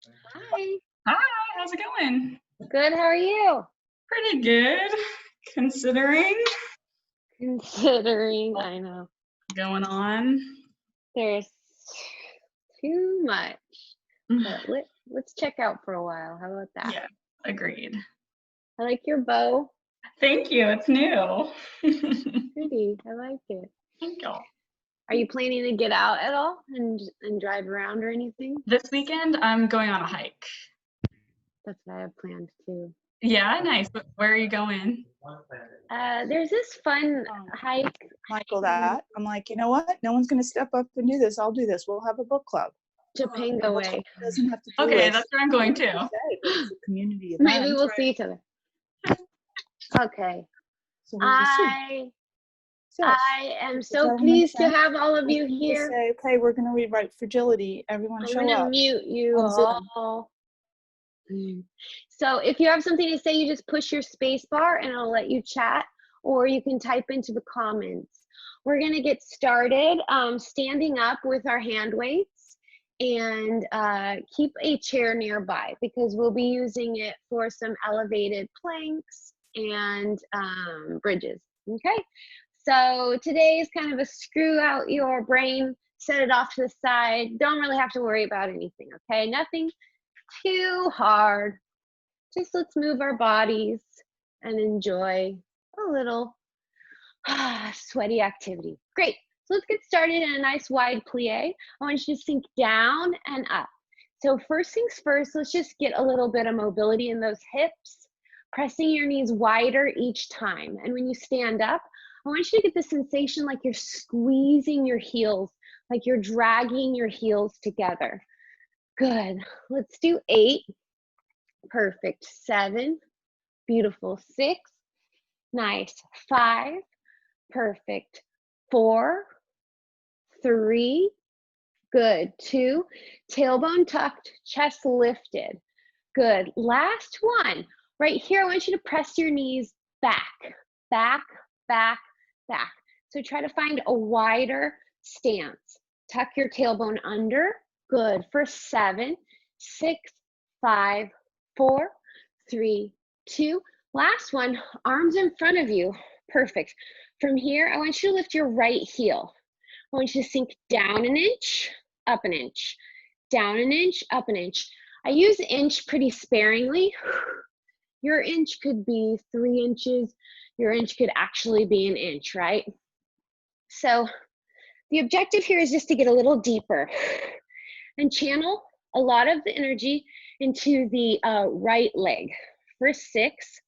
Hi. Hi, how's it going? Good. How are you? Pretty good, considering Considering, what's I know going on. there's too much, but let's check out for a while. How about that? Yeah, agreed. I like your bow. Thank you, it's new. Pretty. I like it. Thank you. Are you planning to get out at all and drive around or anything? This weekend, I'm going on a hike. That's what I have planned too. Yeah, nice. Where are you going? There's this fun hike. Michael that. I'm like, you know what? No one's going to step up and do this. I'll do this. We'll have a book club. Topanga Way. It doesn't have to do Okay, with that's where I'm going too. it's a community event. Maybe we'll see each other. Okay. So we will see. I am so that pleased to make sense? have all of you Just here. say, okay, we're going to rewrite fragility. Everyone I'm show going to up. mute you on Zoom. all. So if you have something to say, you just push your space bar and I'll let you chat, or you can type into the comments. We're going to get started standing up with our hand weights, and keep a chair nearby because we'll be using it for some elevated planks and bridges. Okay, so today is kind of a screw out your brain, set it off to the side. Don't really have to worry about anything, okay? Nothing too hard. Just let's move our bodies and enjoy a little sweaty activity. Great. So let's get started in a nice wide plie. I want you to sink down and up. So first things first, let's just get a little bit of mobility in those hips, pressing your knees wider each time. And when you stand up, I want you to get the sensation like you're squeezing your heels, like you're dragging your heels together. Good. Let's do 8. Perfect. 7. Beautiful. 6. Nice. 5. Perfect. 4. 3. Good. 2. Tailbone tucked, chest lifted. Good. Last one. Right here, I want you to press your knees back, back, back, back. So try to find a wider stance. Tuck your tailbone under. Good. For 7, 6, 5, 4, 3, 2. Last one, arms in front of you. Perfect. From here, I want you to lift your right heel. I want you to sink down an inch, up an inch, down an inch, up an inch. I use inch pretty sparingly. Your inch could be 3 inches. Your inch could actually be an inch, right? So the objective here is just to get a little deeper and channel a lot of the energy into the right leg. For 6,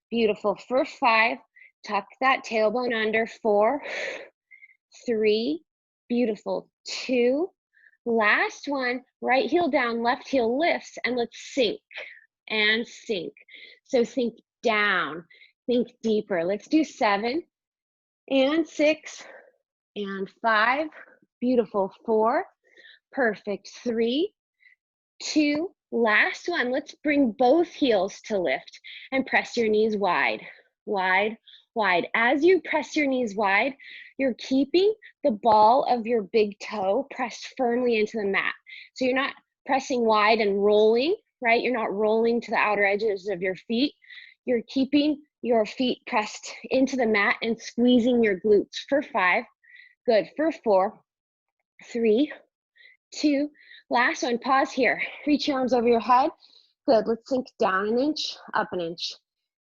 beautiful. For 5, tuck that tailbone under. 4, 3, beautiful. 2, last one, right heel down, left heel lifts, and let's sink and sink. So sink down, think deeper. Let's do 7 and 6 and 5, beautiful. 4, perfect. 3, 2, last one. Let's bring both heels to lift and press your knees wide, wide, wide. As you press your knees wide, you're keeping the ball of your big toe pressed firmly into the mat. So you're not pressing wide and rolling, right? You're not rolling to the outer edges of your feet. You're keeping your feet pressed into the mat and squeezing your glutes. For 5, good. For 4, 3, 2, last one. Pause here. Reach your arms over your head. Good. Let's sink down an inch, up an inch,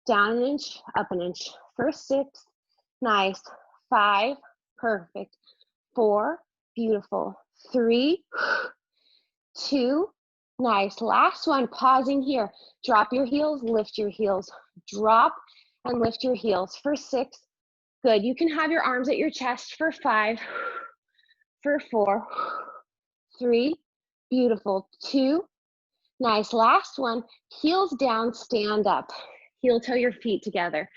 down an inch, up an inch. For 6, nice. 5, perfect. 4, beautiful. 3, 2, nice. Last one. Pausing here. Drop your heels, lift your heels. Drop and lift your heels. For 6, good. You can have your arms at your chest. For 5, for 4, 3, beautiful. 2, nice. Last one, heels down, stand up. Heel toe your feet together.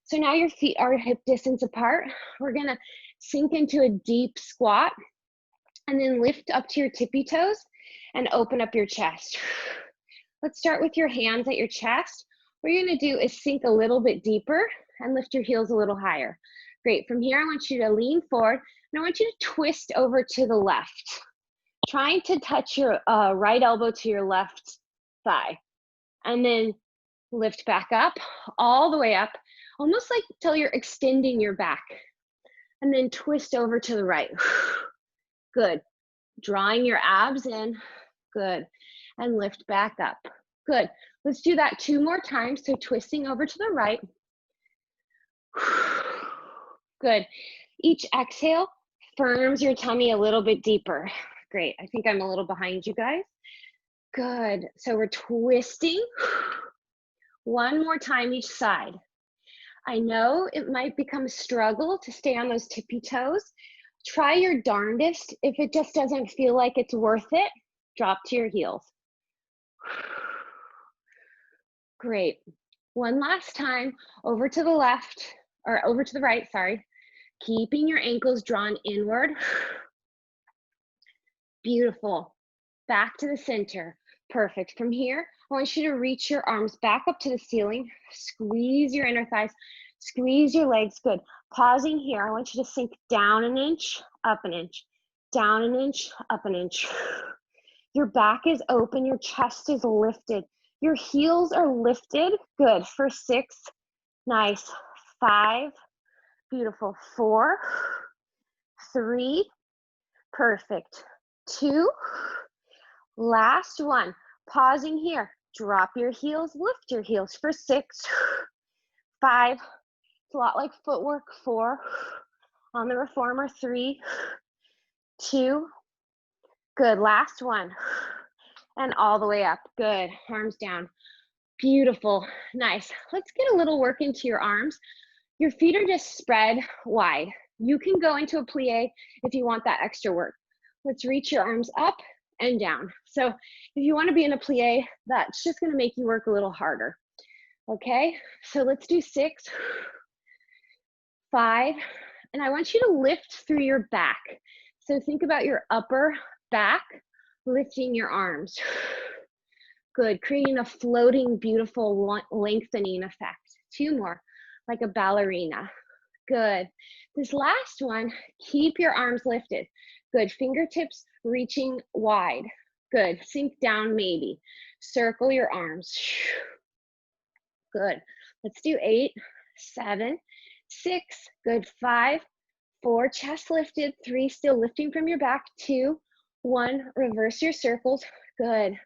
So now your feet are hip distance apart. We're gonna sink into a deep squat and then lift up to your tippy toes and open up your chest. Let's start with your hands at your chest. What you're gonna do is sink a little bit deeper and lift your heels a little higher. Great. From here, I want you to lean forward and I want you to twist over to the left, trying to touch your right elbow to your left thigh. And then lift back up, all the way up, almost like till you're extending your back. And then twist over to the right. Good. Drawing your abs in. Good. And lift back up. Good. Let's do that 2 more times. So twisting over to the right. Good. Each exhale firms your tummy a little bit deeper. Great. I think I'm a little behind you guys. Good. So we're twisting. 1 more time each side. I know it might become a struggle to stay on those tippy toes. Try your darndest. If it just doesn't feel like it's worth it, drop to your heels. Great. One last time, over to the left, or over to the right, sorry. Keeping your ankles drawn inward. Beautiful. Back to the center. Perfect. From here, I want you to reach your arms back up to the ceiling. Squeeze your inner thighs. Squeeze your legs. Good. Pausing here, I want you to sink down an inch, up an inch. Down an inch, up an inch. Your back is open. Your chest is lifted. Your heels are lifted. Good. For 6. Nice. 5. Beautiful. 4. 3. Perfect. 2. Last one. Pausing here. Drop your heels, lift your heels for 6. 5. It's a lot like footwork. 4. On the reformer. 3. 2. Good. Last one. And all the way up. Good. Arms down. Beautiful. Nice. Let's get a little work into your arms. Your feet are just spread wide. You can go into a plie if you want that extra work. Let's reach your arms up and down. So if you want to be in a plie, that's just going to make you work a little harder. Okay, so let's do 6, 5, and I want you to lift through your back. So think about your upper back, lifting your arms. Good, creating a floating, beautiful lengthening effect. 2 more, like a ballerina. Good. This last one, keep your arms lifted. Good, fingertips reaching wide. Good, sink down maybe. Circle your arms. Good, let's do 8, 7, 6, good, 5, 4, chest lifted, 3, still lifting from your back, 2, 1, reverse your circles, good.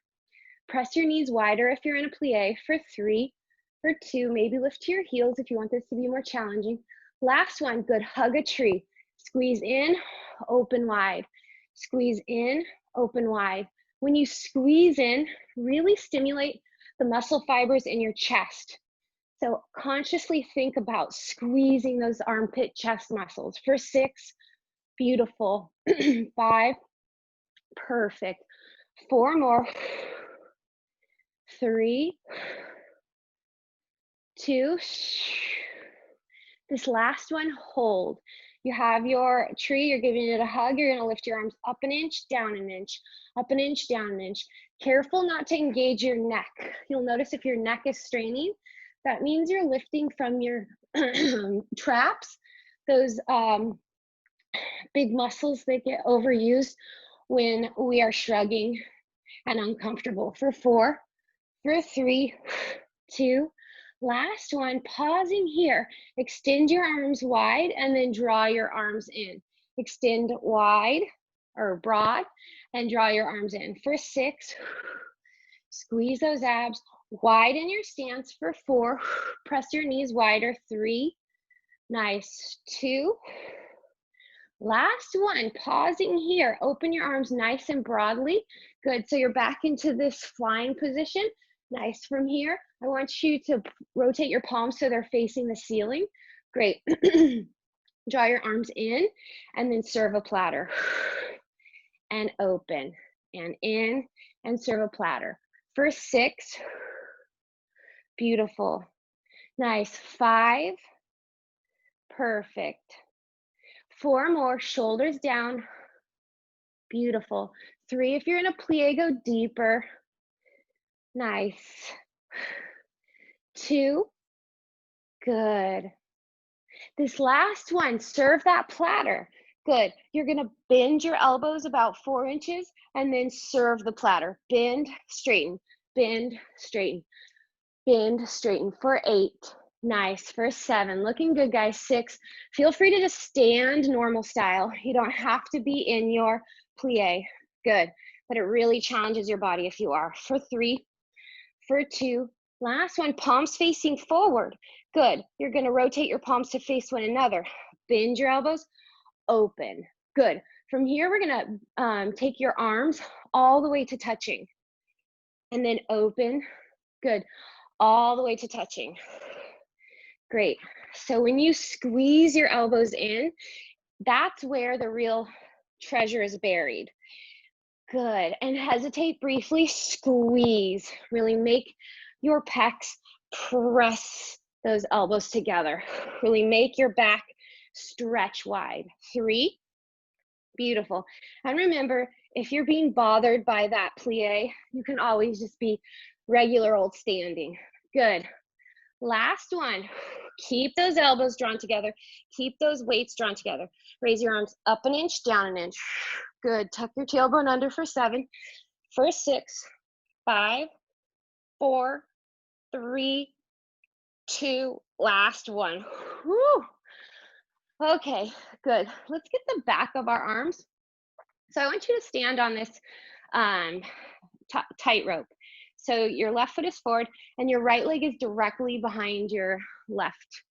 Press your knees wider if you're in a plie for 3, for 2, maybe lift to your heels if you want this to be more challenging. Last one, good, hug a tree. Squeeze in, open wide. Squeeze in, open wide. When you squeeze in, really stimulate the muscle fibers in your chest. So consciously think about squeezing those armpit chest muscles. For 6, beautiful. 5, perfect. 4 more. 3, 2. This last one, hold. You have your tree, you're giving it a hug, you're gonna lift your arms up an inch, down an inch, up an inch, down an inch. Careful not to engage your neck. You'll notice if your neck is straining, that means you're lifting from your traps, those big muscles that get overused when we are shrugging and uncomfortable. For 4, for 3, 2, last one, pausing here. Extend your arms wide and then draw your arms in. Extend wide or broad and draw your arms in. For 6, squeeze those abs. Widen your stance. For 4, press your knees wider. 3, nice. 2, last one, pausing here. Open your arms nice and broadly. Good, so you're back into this flying position. Nice. From here, I want you to rotate your palms so they're facing the ceiling. Great. Draw your arms in and then serve a platter. And open and in and serve a platter. For 6, beautiful. Nice. 5, perfect. 4 more, shoulders down. Beautiful. 3, if you're in a plie, go deeper. Nice. 2, good. This last one, serve that platter. Good. You're gonna bend your elbows about 4 inches and then serve the platter. Bend, straighten, bend, straighten, bend, straighten for 8. Nice, for 7. Looking good, guys. 6. Feel free to just stand normal style. You don't have to be in your plie. Good, but it really challenges your body if you are. For 3, for 2. Last one, palms facing forward. Good. You're going to rotate your palms to face one another. Bend your elbows, open. Good. From here, we're going to take your arms all the way to touching. And then open. Good. All the way to touching. Great. So when you squeeze your elbows in, that's where the real treasure is buried. Good. And hesitate briefly, squeeze. Really make your pecs press those elbows together. Really make your back stretch wide. 3. Beautiful. And remember, if you're being bothered by that plie, you can always just be regular old standing. Good. Last one. Keep those elbows drawn together. Keep those weights drawn together. Raise your arms up an inch, down an inch. Good. Tuck your tailbone under for 7. For 6, 5, 4, 3, 2. Last one. Whew. Okay, good. Let's get the back of our arms. So I want you to stand on this tightrope. So your left foot is forward and your right leg is directly behind your left.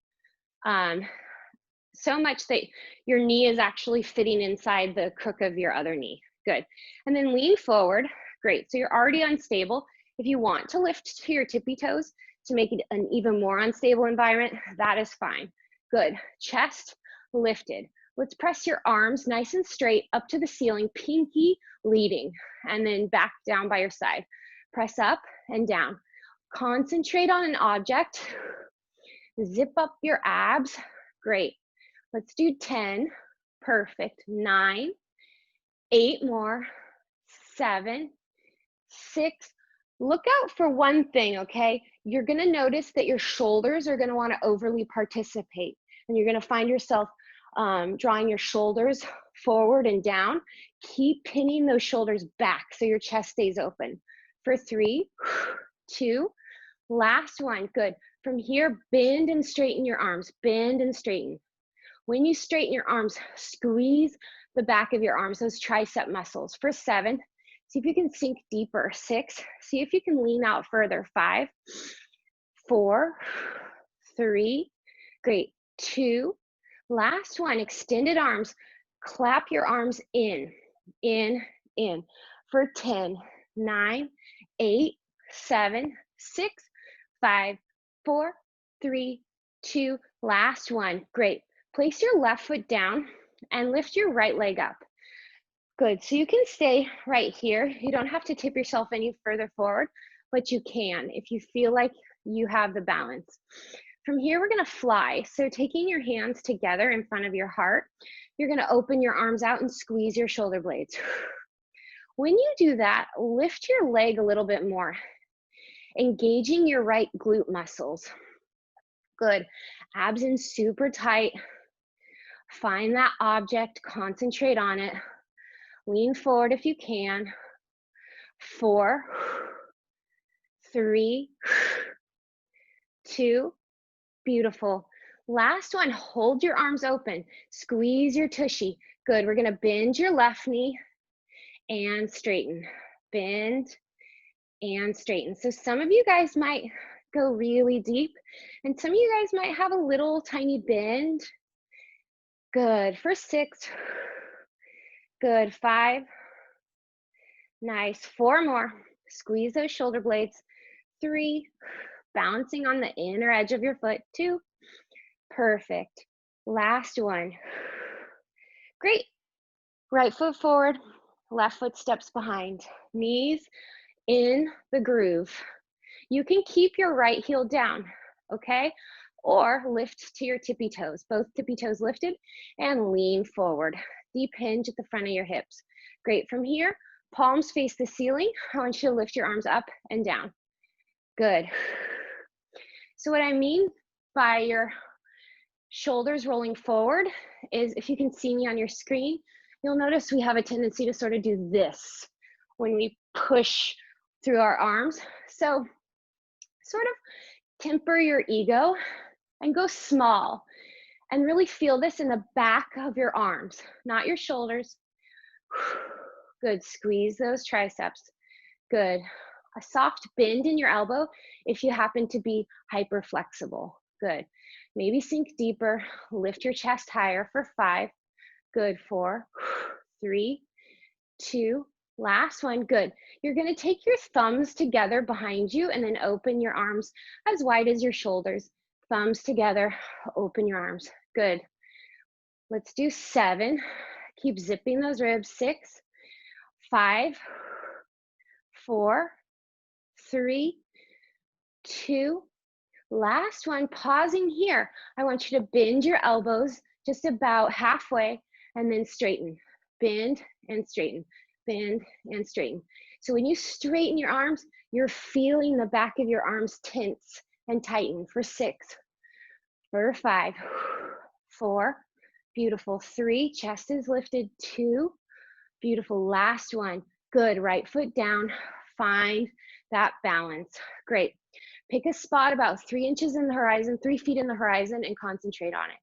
So much that your knee is actually fitting inside the crook of your other knee. Good. And then lean forward. Great. So you're already unstable. If you want to lift to your tippy toes to make it an even more unstable environment, that is fine. Good. Chest lifted. Let's press your arms nice and straight up to the ceiling, pinky leading, and then back down by your side. Press up and down. Concentrate on an object. Zip up your abs. Great. Let's do 10. Perfect. 9, 8 more, 7, 6. Look out for one thing, okay? You're gonna notice that your shoulders are gonna wanna overly participate, and you're gonna find yourself drawing your shoulders forward and down. Keep pinning those shoulders back so your chest stays open. For 3, 2, last one. Good. From here, bend and straighten your arms. Bend and straighten. When you straighten your arms, squeeze the back of your arms, those tricep muscles. For 7, see if you can sink deeper. 6, see if you can lean out further. 5, 4, 3, great. 2, last one, extended arms. Clap your arms in. For 10, 9, 8, 7, 6, 5, 4, 3, 2, last one. Great. Place your left foot down and lift your right leg up. Good. So you can stay right here. You don't have to tip yourself any further forward, but you can if you feel like you have the balance. From here, we're going to fly. So taking your hands together in front of your heart, you're going to open your arms out and squeeze your shoulder blades. When you do that, lift your leg a little bit more, engaging your right glute muscles. Good. Abs in super tight. Find that object, concentrate on it. Lean forward if you can. 4, 3, 2, beautiful. Last one, hold your arms open. Squeeze your tushy. Good, we're gonna bend your left knee and straighten. Bend and straighten. So some of you guys might go really deep and some of you guys might have a little tiny bend. Good, for 6. Good, 5. Nice, 4 more. Squeeze those shoulder blades. 3, bouncing on the inner edge of your foot. 2, perfect. Last one. Great. Right foot forward, left foot steps behind. Knees in the groove. You can keep your right heel down, okay? Or lift to your tippy toes, both tippy toes lifted, and lean forward. Deep hinge at the front of your hips. Great. From here, palms face the ceiling. I want you to lift your arms up and down. Good. So what I mean by your shoulders rolling forward is, if you can see me on your screen, you'll notice we have a tendency to sort of do this when we push through our arms. So sort of temper your ego and go small and really feel this in the back of your arms, not your shoulders. Good, squeeze those triceps. Good. A soft bend in your elbow if you happen to be hyper flexible. Good. Maybe sink deeper, lift your chest higher for 5. Good, 4, 3, 2, last one, good. You're gonna take your thumbs together behind you and then open your arms as wide as your shoulders. Thumbs together, open your arms, good. Let's do 7, keep zipping those ribs, 6, 5, 4, 3, 2, last one, pausing here. I want you to bend your elbows just about halfway and then straighten. Bend and straighten, bend and straighten. So when you straighten your arms, you're feeling the back of your arms tense and tighten for 6, for 5, 4, beautiful, 3, chest is lifted, 2, beautiful, last one, good, right foot down, find that balance, great. Pick a spot about 3 inches in the horizon, 3 feet in the horizon, and concentrate on it.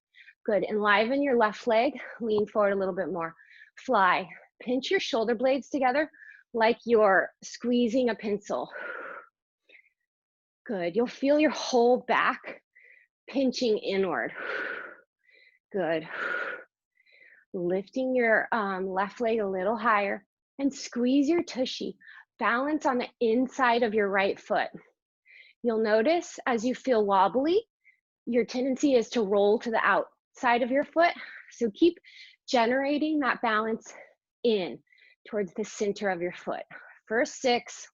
Good, enliven your left leg, lean forward a little bit more. Fly, pinch your shoulder blades together like you're squeezing a pencil. Good, you'll feel your whole back pinching inward. Good. Lifting your left leg a little higher and squeeze your tushy. Balance on the inside of your right foot. You'll notice as you feel wobbly, your tendency is to roll to the outside of your foot. So keep generating that balance in towards the center of your foot. First 6,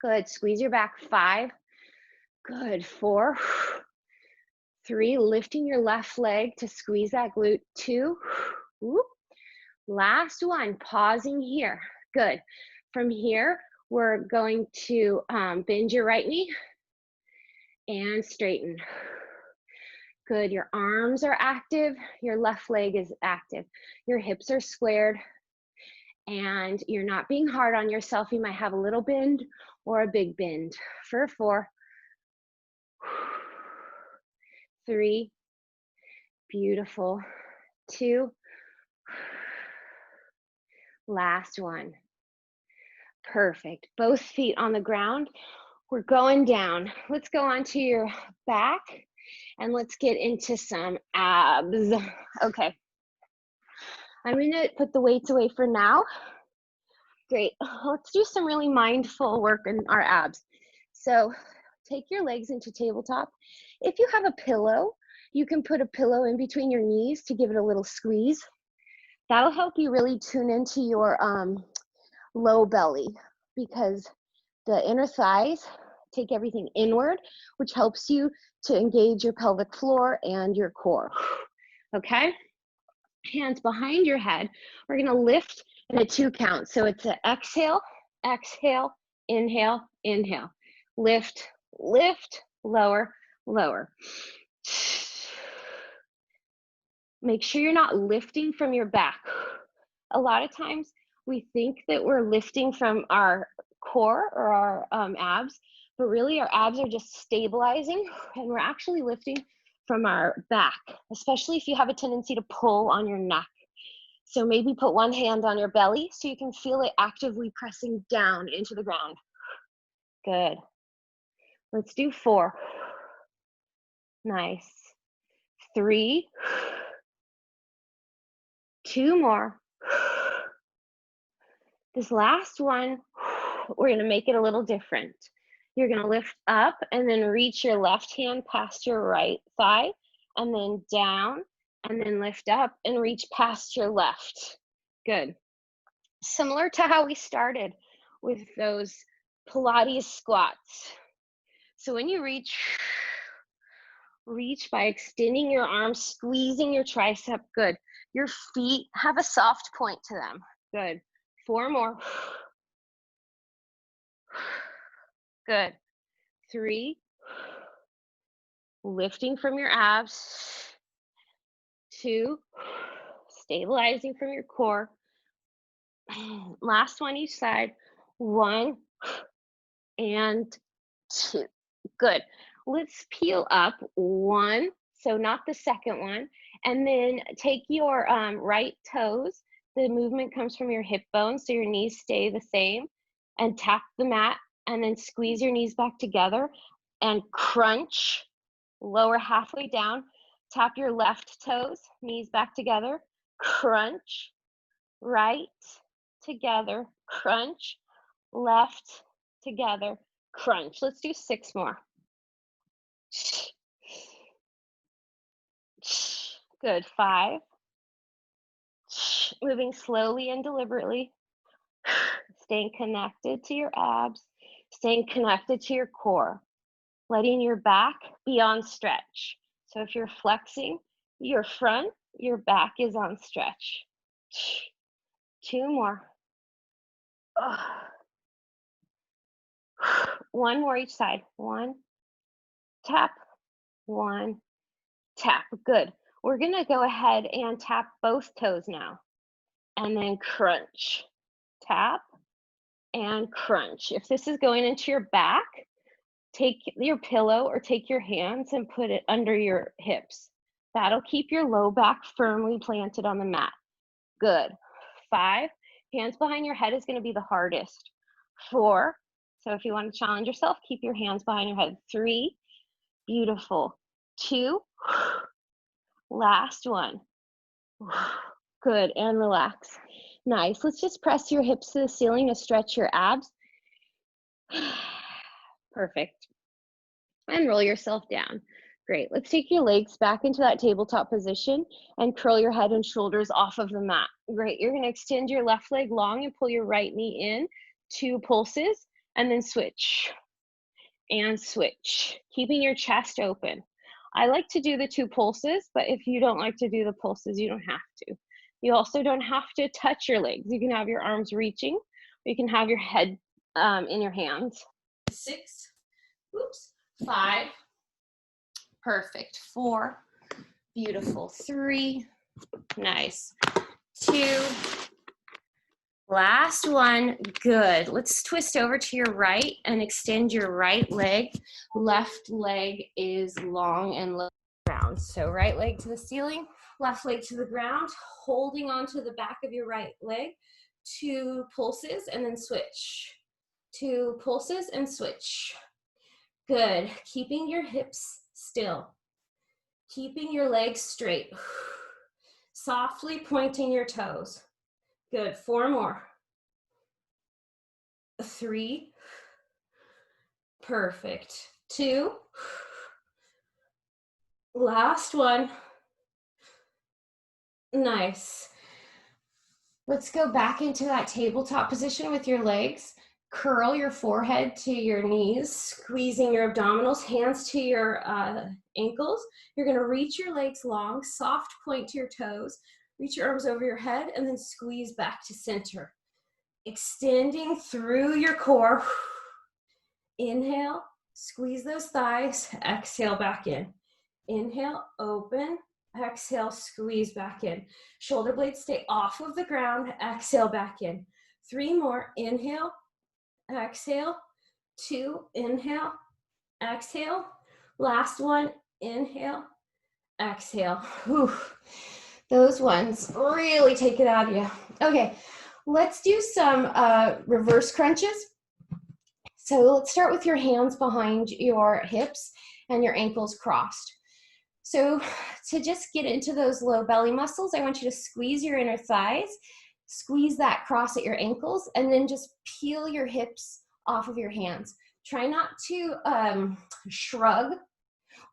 good, squeeze your back, 5, good, 4, 3, lifting your left leg to squeeze that glute, 2, whoop. Last one, pausing here, good. From here, we're going to bend your right knee and straighten. Good, your arms are active, your left leg is active, your hips are squared, and you're not being hard on yourself. You might have a little bend or a big bend. For 4, 3, beautiful, 2, last one. Perfect, both feet on the ground. We're going down. Let's go onto your back and let's get into some abs. Okay, I'm gonna put the weights away for now. Great, let's do some really mindful work in our abs. So take your legs into tabletop. If you have a pillow, you can put a pillow in between your knees to give it a little squeeze. That'll help you really tune into your low belly, because the inner thighs take everything inward, which helps you to engage your pelvic floor and your core. Okay? Hands behind your head. We're gonna lift in a 2 count. So it's an exhale, exhale, inhale, inhale. Lift, lift, lower, lower. Make sure you're not lifting from your back. A lot of times we think that we're lifting from our core or our abs, but really our abs are just stabilizing and we're actually lifting from our back, especially if you have a tendency to pull on your neck. So maybe put one hand on your belly so you can feel it actively pressing down into the ground. Good. Let's do 4. Nice. 3. 2 more. This last one, we're gonna make it a little different. You're gonna lift up and then reach your left hand past your right thigh, and then down, and then lift up and reach past your left. Good. Similar to how we started with those Pilates squats. So when you reach by extending your arms, squeezing your tricep, good. Your feet have a soft point to them, good. 4 more. Good. 3. Lifting from your abs. 2. Stabilizing from your core. Last one each side. 1. and 2. Good. Let's peel up 1, so not the second one, and then take your right toes. The movement comes from your hip bones, so your knees stay the same, and tap the mat, and then squeeze your knees back together and crunch. Lower halfway down, tap your left toes, knees back together, crunch, right together, crunch, left together, crunch. Let's do 6 more. Good. 5. Moving slowly and deliberately. Staying connected to your abs, staying connected to your core, letting your back be on stretch. So if you're flexing your front, your back is on stretch. 2 more. 1 more each side. 1, tap, 1, tap. Good. We're gonna go ahead and tap both toes now, and then crunch, tap, and crunch. If this is going into your back, take your pillow or take your hands and put it under your hips. That'll keep your low back firmly planted on the mat. Good. 5, hands behind your head is gonna be the hardest. 4, so if you want to challenge yourself, keep your hands behind your head. 3, beautiful. 2, last one. Good, and relax. Nice. Let's just press your hips to the ceiling to stretch your abs. Perfect. And roll yourself down. Great. Let's take your legs back into that tabletop position and curl your head and shoulders off of the mat. Great. You're going to extend your left leg long and pull your right knee in, 2 pulses, and then switch and switch, keeping your chest open. I like to do the 2 pulses, but if you don't like to do the pulses, you don't have to. You also don't have to touch your legs. You can have your arms reaching, or you can have your head in your hands. 6, oops, 5, perfect. 4, beautiful. 3, nice. 2, last one, good. Let's twist over to your right and extend your right leg. Left leg is long and low ground. So right leg to the ceiling, left leg to the ground, holding onto the back of your right leg. 2 pulses and then switch. 2 pulses and switch. Good. Keeping your hips still. Keeping your legs straight. Softly pointing your toes. Good. 4 more. 3. Perfect. 2. Last one. Nice. Let's go back into that tabletop position with your legs. Curl your forehead to your knees, squeezing your abdominals, hands to your ankles. You're going to reach your legs long, soft point to your toes, reach your arms over your head, and then squeeze back to center. Extending through your core. Inhale, squeeze those thighs, exhale back in. Inhale, open, exhale, squeeze back in. Shoulder blades stay off of the ground, exhale back in. 3 more, inhale, exhale. 2, inhale, exhale. Last one, inhale, exhale. Whew. Those ones really take it out of you. Okay, let's do some reverse crunches. So let's start with your hands behind your hips and your ankles crossed. So to just get into those low belly muscles, I want you to squeeze your inner thighs, squeeze that cross at your ankles, and then just peel your hips off of your hands. Try not to shrug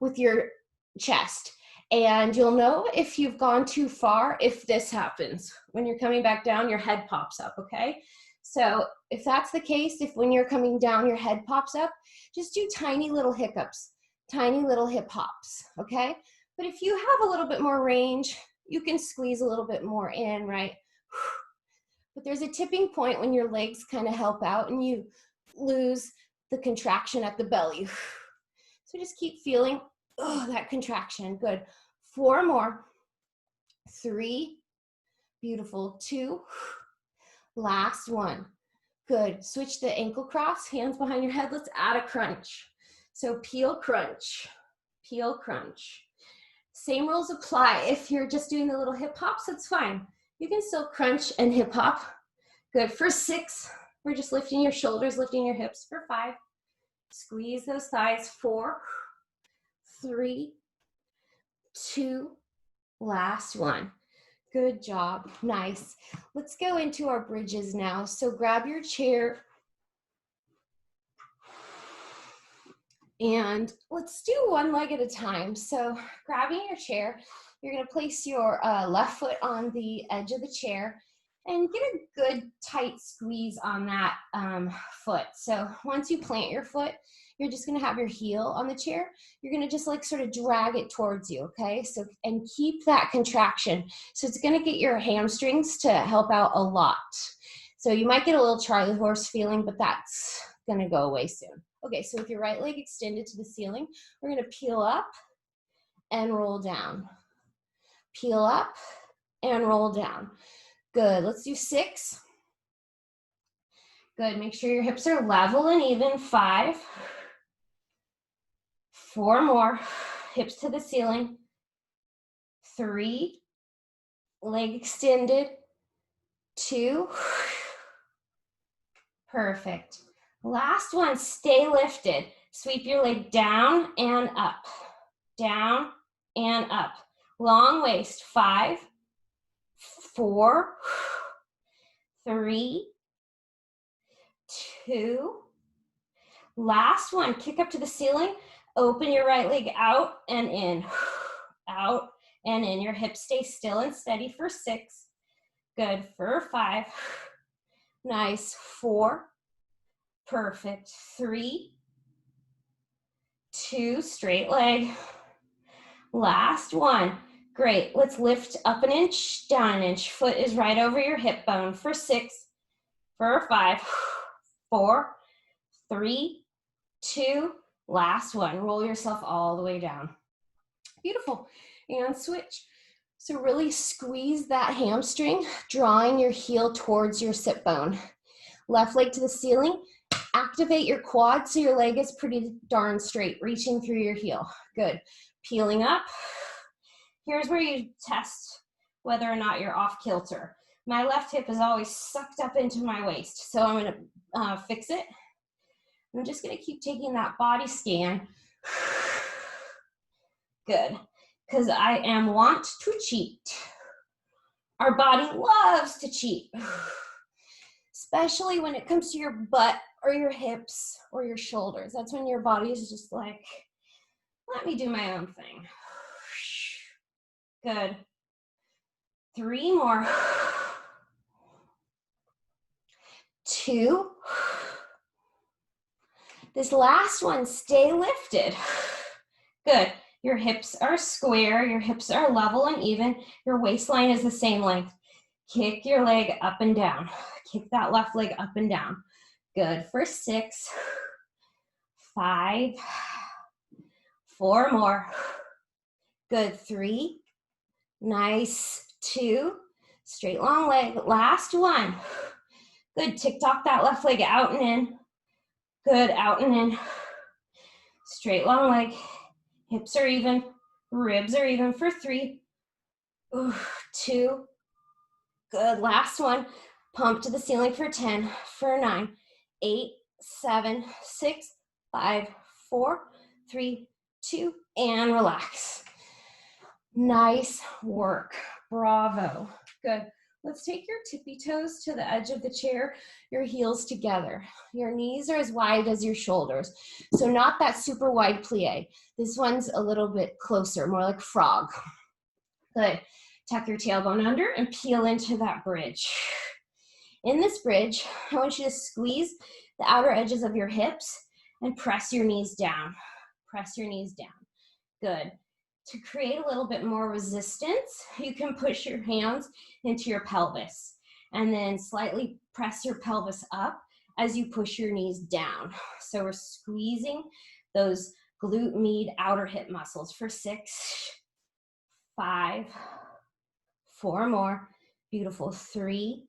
with your chest. And you'll know if you've gone too far if this happens. When you're coming back down, your head pops up, okay? So if that's the case, if when you're coming down, your head pops up, just do tiny little hiccups, tiny little hip hops, okay? But if you have a little bit more range, you can squeeze a little bit more in, right? But there's a tipping point when your legs kind of help out and you lose the contraction at the belly. So just keep feeling that contraction. Good. 4 more. 3. Beautiful. 2. Last one. Good. Switch the ankle cross, hands behind your head. Let's add a crunch. So peel, crunch, peel, crunch. Same rules apply. If you're just doing the little hip hops, that's fine. You can still crunch and hip hop. Good. For 6, we're just lifting your shoulders, lifting your hips. For 5, squeeze those thighs. 4, 3, 2, last one. Good job. Nice. Let's go into our bridges now. So grab your chair and let's do one leg at a time. So grabbing your chair, you're going to place your left foot on the edge of the chair and get a good tight squeeze on that foot. So once you plant your foot, you're just going to have your heel on the chair. You're going to just like sort of drag it towards you, okay? So, and keep that contraction. So it's going to get your hamstrings to help out a lot. So you might get a little Charlie horse feeling, but that's going to go away soon. Okay, so with your right leg extended to the ceiling, we're going to peel up and roll down. Peel up and roll down. Good. Let's do 6. Good. Make sure your hips are level and even. 5. 4 more. Hips to the ceiling. 3. Leg extended. 2. Perfect. Last one. Stay lifted. Sweep your leg down and up. Down and up. Long waist. 5. 4. 3. 2. Last one. Kick up to the ceiling. Open your right leg out and in. Out and in. Your hips stay still and steady for 6. Good. For 5. Nice. 4. Perfect. 3. 2. Straight leg. Last one. Great. Let's lift up an inch, down an inch. Foot is right over your hip bone for 6. For 5. 4. 3. 2. Last one. Roll yourself all the way down. Beautiful. And switch. So really squeeze that hamstring, drawing your heel towards your sit bone. Left leg to the ceiling. Activate your quad so your leg is pretty darn straight, reaching through your heel. Good. Peeling up. Here's where you test whether or not you're off kilter. My left hip is always sucked up into my waist, so I'm going to fix it. I'm just going to keep taking that body scan. Good, because I am want to cheat. Our body loves to cheat, especially when it comes to your butt or your hips or your shoulders. That's when your body is just like, let me do my own thing. Good. 3 more. 2. This last one, stay lifted. Good. Your hips are square, your hips are level and even, your waistline is the same length. Kick your leg up and down. Kick that left leg up and down. Good. For 6. 5. 4 more. Good. 3. Nice. 2. Straight long leg. Last one. Good. Tick-tock that left leg out and in. Good. Out and in. Straight long leg. Hips are even. Ribs are even for 3. 2. Good. Last one. Pump to the ceiling for 10. For 9. 8. 7. 6. 5. 4. 3. 2. And relax. Nice work. Bravo. Good. Let's take your tippy toes to the edge of the chair, your heels together. Your knees are as wide as your shoulders. So not that super wide plie. This one's a little bit closer, more like frog. Good. Tuck your tailbone under and peel into that bridge. In this bridge, I want you to squeeze the outer edges of your hips and press your knees down. Press your knees down. Good. To create a little bit more resistance, you can push your hands into your pelvis and then slightly press your pelvis up as you push your knees down. So we're squeezing those glute med outer hip muscles for 6, 5, 4 more. Beautiful. 3,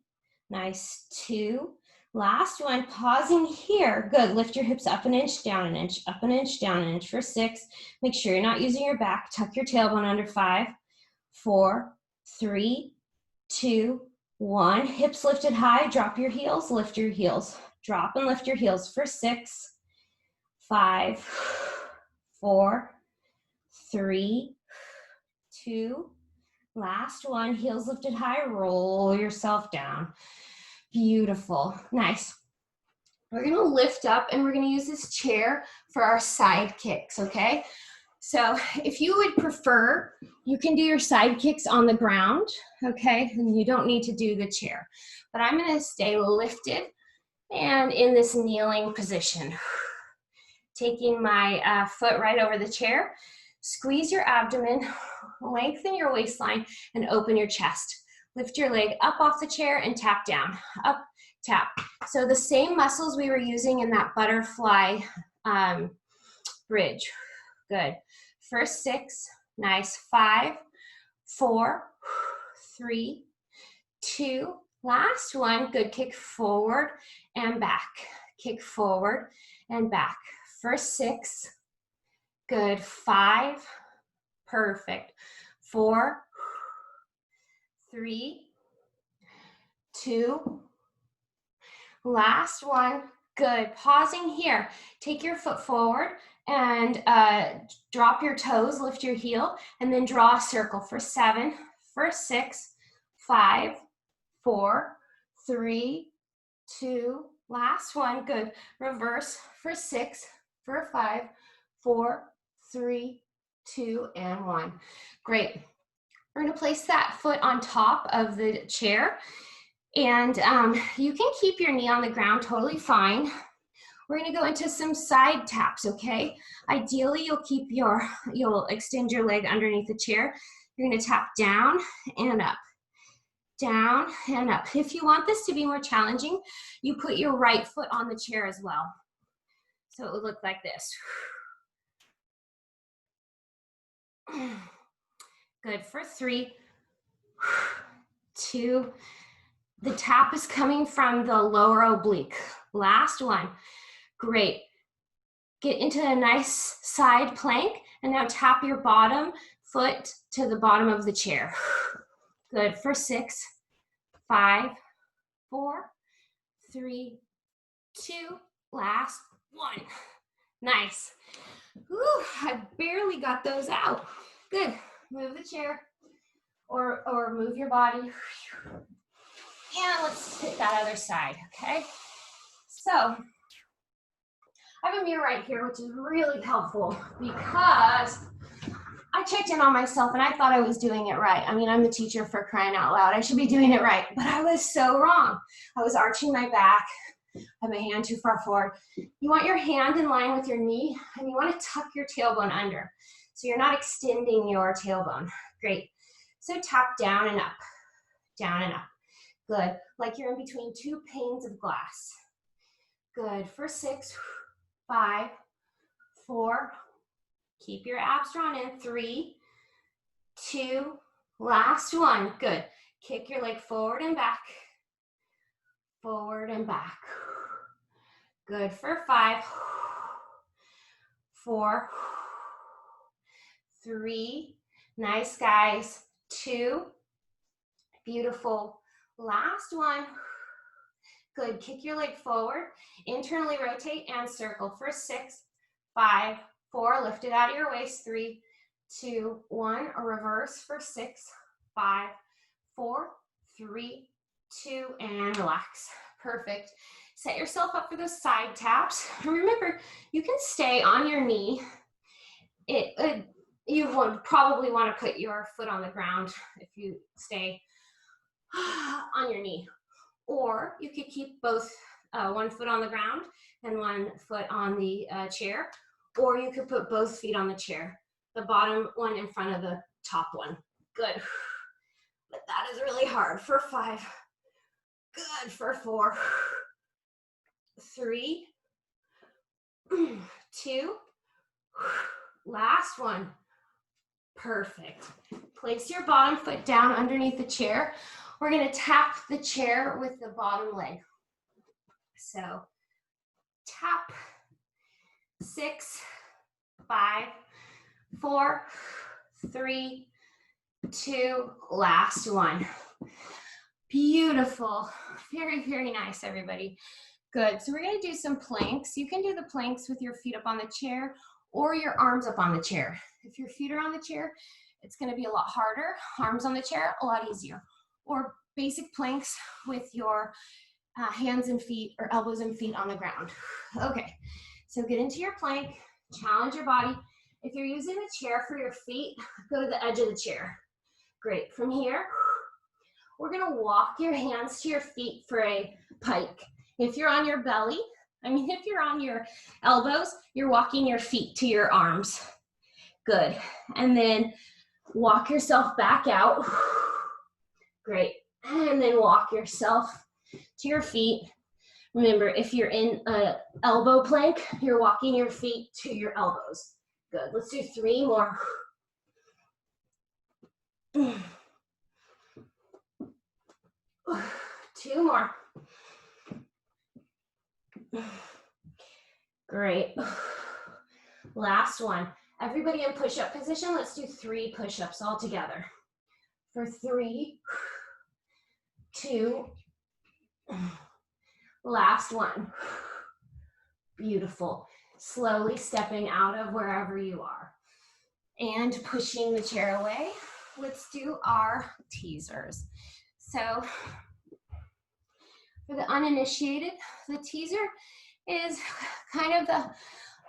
nice. 2, Last one, pausing here. Good, lift your hips up an inch, down an inch, up an inch, down an inch for 6. Make sure you're not using your back. Tuck your tailbone under 5, 4, 3, 2, 1. Hips lifted high, drop your heels, lift your heels. Drop and lift your heels for 6, 5, 4, 3, 2, last one. Heels lifted high, roll yourself down. Beautiful, nice. We're gonna lift up and we're gonna use this chair for our side kicks, okay? So if you would prefer, you can do your side kicks on the ground, okay? And you don't need to do the chair. But I'm gonna stay lifted and in this kneeling position. Taking my foot right over the chair, squeeze your abdomen, lengthen your waistline, and open your chest. Lift your leg up off the chair and tap down, up, tap. So the same muscles we were using in that butterfly bridge. Good. First 6, nice. 5, 4, 3, 2, last one. Good. Kick forward and back. Kick forward and back. First 6, good. 5, perfect. 4, 3, 2, last one, good. Pausing here. Take your foot forward and drop your toes, lift your heel, and then draw a circle for 7, for 6, 5, 4, 3, 2, last one, good. Reverse for 6, for 5, 4, 3, 2, and 1. Great. We're gonna place that foot on top of the chair, and you can keep your knee on the ground totally fine. We're gonna go into some side taps, okay? Ideally, you'll extend your leg underneath the chair. You're gonna tap down and up, down and up. If you want this to be more challenging, you put your right foot on the chair as well. So it would look like this. Good, for 3, 2, the tap is coming from the lower oblique. Last one, great. Get into a nice side plank and now tap your bottom foot to the bottom of the chair. Good, for 6, 5, 4, 3, 2, last one. Nice. Whew, I barely got those out. Good. Move the chair or move your body. And let's hit that other side, okay? So I have a mirror right here, which is really helpful because I checked in on myself and I thought I was doing it right. I mean, I'm the teacher, for crying out loud. I should be doing it right, but I was so wrong. I was arching my back. I have my hand too far forward. You want your hand in line with your knee, and you want to tuck your tailbone under. So you're not extending your tailbone. Great. So tap down and up, down and up. Good. Like you're in between 2 panes of glass. Good. For 6, 5, 4, keep your abs drawn in. 3, 2, last one. Good. Kick your leg forward and back. Forward and back. Good. For 5, 4, 3, nice guys. 2, beautiful. Last one. Good. Kick your leg forward, internally rotate and circle for 6, 5, 4, lift it out of your waist. 3, 2, 1, a reverse for 6, 5, 4, 3, 2, and relax. Perfect. Set yourself up for those side taps. Remember, you can stay on your knee. You would probably want to put your foot on the ground if you stay on your knee. Or you could keep both one foot on the ground and one foot on the chair. Or you could put both feet on the chair, the bottom one in front of the top one. Good. But that is really hard. For 5. Good. For 4. 3, 2, last one. Perfect. Place your bottom foot down underneath the chair. We're going to tap the chair with the bottom leg. So tap, 6, 5, 4, 3, 2, last one. Beautiful. Very, very nice, everybody. Good. So we're going to do some planks. You can do the planks with your feet up on the chair or your arms up on the chair. If your feet are on the chair, it's going to be a lot harder. Arms on the chair, a lot easier. Or basic planks with your hands and feet or elbows and feet on the ground. Okay, so get into your plank, challenge your body. If you're using the chair for your feet, go to the edge of the chair. Great. From here, we're going to walk your hands to your feet for a pike. If you're on your belly, if you're on your elbows, you're walking your feet to your arms. Good. And then walk yourself back out. Great. And then walk yourself to your feet. Remember, if you're in an elbow plank, you're walking your feet to your elbows. Good. Let's do 3 more. 2 more. Great. Last one. Everybody in push-up position. Let's do 3 push-ups all together. For 3, 2, last one. Beautiful. Slowly stepping out of wherever you are and pushing the chair away. Let's do our teasers. So for the uninitiated, the teaser is kind of the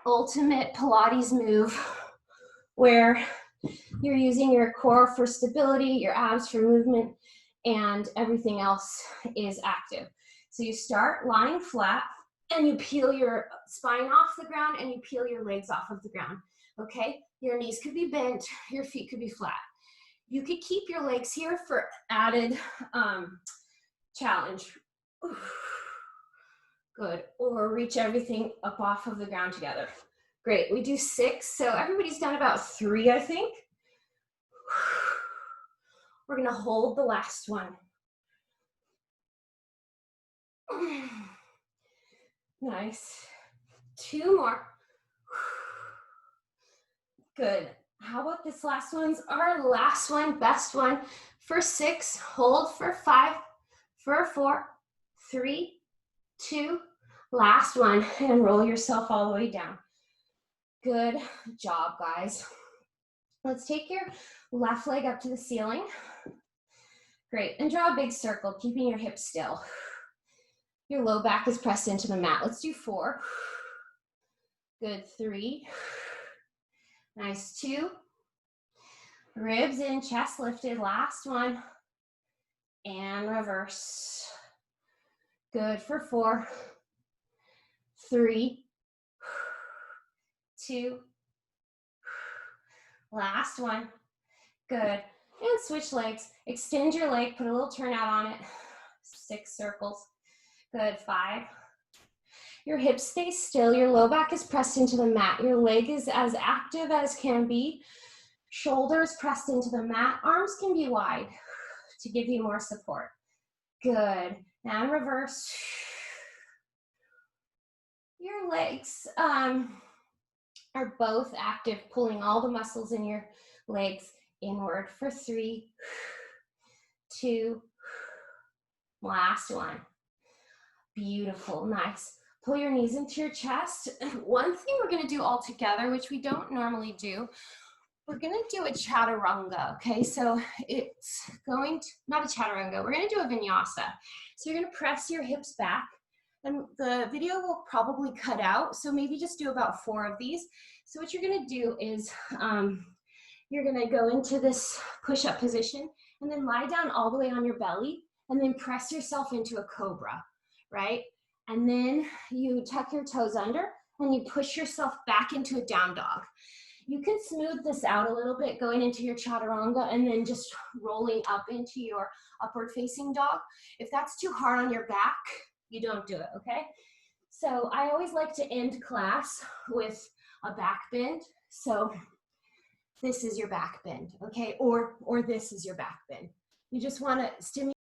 ultimate Pilates move where you're using your core for stability, your abs for movement, and everything else is active. So you start lying flat and you peel your spine off the ground and you peel your legs off of the ground, okay? Your knees could be bent, your feet could be flat. You could keep your legs here for added challenge. Good, or reach everything up off of the ground together. Great, we do 6, so everybody's done about 3, I think. We're gonna hold the last one. Nice. 2 more. Good. How about this last one's our last one, best one. For 6, hold for 5, for 4, 3, 2, last one, and roll yourself all the way down. Good job, guys. Let's take your left leg up to the ceiling. Great, and draw a big circle, keeping your hips still. Your low back is pressed into the mat. Let's do 4. Good, 3. Nice, 2. Ribs in, chest lifted, last one. And reverse. Good, for 4. 3. 2. Last one. Good. And switch legs. Extend your leg, put a little turnout on it. 6 circles. Good, 5. Your hips stay still. Your low back is pressed into the mat. Your leg is as active as can be. Shoulders pressed into the mat. Arms can be wide to give you more support. Good. And reverse. Your legs are both active, pulling all the muscles in your legs inward for 3, 2, last one. Beautiful, nice. Pull your knees into your chest. One thing we're gonna do all together, which we don't normally do, we're gonna do a chaturanga, okay? So it's going to, not a chaturanga, we're gonna do a vinyasa. So you're gonna press your hips back, and the video will probably cut out, so maybe just do about 4 of these. So what you're gonna do is, you're gonna go into this push-up position, and then lie down all the way on your belly, and then press yourself into a cobra, right? And then you tuck your toes under, and you push yourself back into a down dog. You can smooth this out a little bit going into your chaturanga and then just rolling up into your upward facing dog. If that's too hard on your back, you don't do it, okay? So I always like to end class with a back bend. So this is your back bend, okay? Or this is your back bend. You just wanna stimulate